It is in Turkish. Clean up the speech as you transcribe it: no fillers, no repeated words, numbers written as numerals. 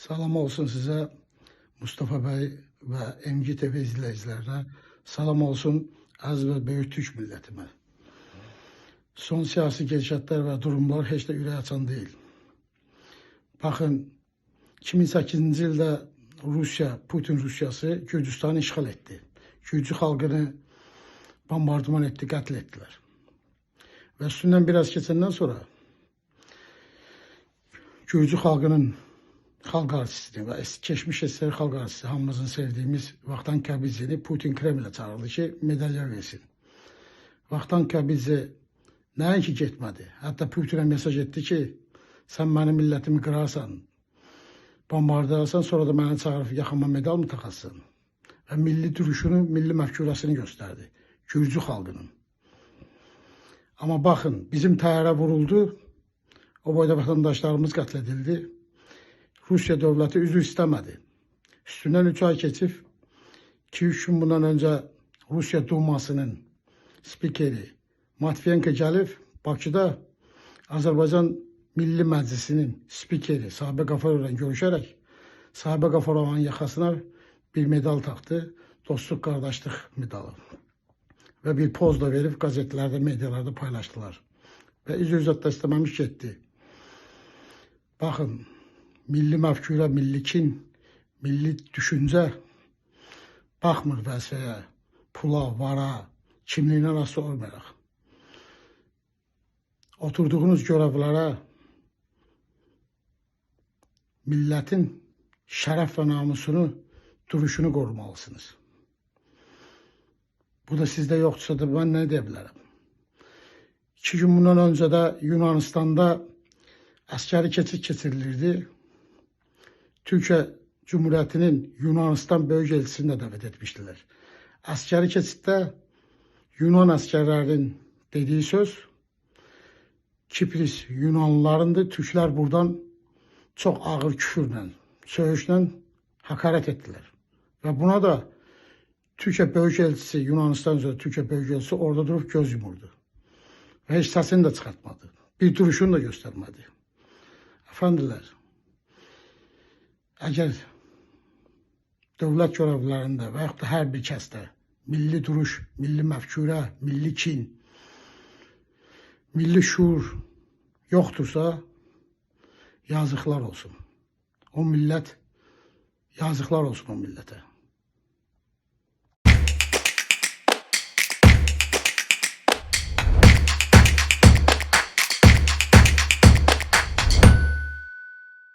Salam olsun size Mustafa Bey ve MGTV izleyicilerine. Salam olsun az ve büyük Türk milletime. Son siyasi gelişmeler ve durumlar hiç de ürək açan değil. Bakın 2008-ci ildə Putin Rusiyası Gürcüstanı işğal etti. Gürcü xalqını bombardıman etti, qətl ettiler. Ve üstündən biraz keçəndən sonra Gürcü xalqının xalq artistini ve geçmiş SSR xalq artisti hamımızın sevdiğimiz Vaktan Kabizini Putin Kreml'e çağırdı ki medalya versin. Vaktan Kabizi nəinki getmədi. Hatta Putin'e mesaj etti ki sen mənim millətimi qırarsan, bombardarsan, sonra da məni çağırıb yaxama medal mı taxasın? Və milli duruşunu, milli məfkurasını gösterdi Gürcü xalqının. Ama bakın bizim təyyarə vuruldu, o boyda vatandaşlarımız qətl edildi. Rusya devleti üzü istemedi. Üstünden 3 ay geçip 2-3 gün bundan önce Rusya Dumasının spikeri Matviyenko gelip Bakıda Azerbaycan Milli Məclisinin spikeri Sabir Qafarovla görüşerek Sabir Qafarovun yakasına bir medal taktı. Dostluk, kardeşlik medalı. Ve bir poz da verip gazetelerde, medyalarda paylaştılar. Ve üzü istememiş gitti. Bakın, milli məfkura, milli kin, milli düşünce baxmır vəzifəyə, pula, vara, kimliyinə rastı olmayaq. Oturduğunuz görevlərə milletin şərəf və namusunu, duruşunu qorumalısınız. Bu da sizde yoksa da ben ne diyebilirim? 2 gün bundan önce de Yunanistan'da askeri keçid keçirilirdi. Türkiye Cumhuriyeti'nin Yunanistan bölgesini de davet etmiştiler. Askeri keçiddə Yunan askerlerin dediği söz, Kipris Yunanlılarındır, Türkler buradan çok ağır küfürlə, söğüşlə hakaret ettiler. Ve buna da Türkiye bölgesi, Yunanistan üzrə Türkiye bölgesi orada durup göz yumurdu. Ve hiç sesini de çıkartmadı. Bir duruşunu da göstermedi. Efendiler, eğer devlet görevlilərində və yaxud da hər bir kəsdə milli duruş, milli məfkurə, milli kin, milli şuur yoxdursa, yazıqlar olsun. O millət, yazıqlar olsun o millətə.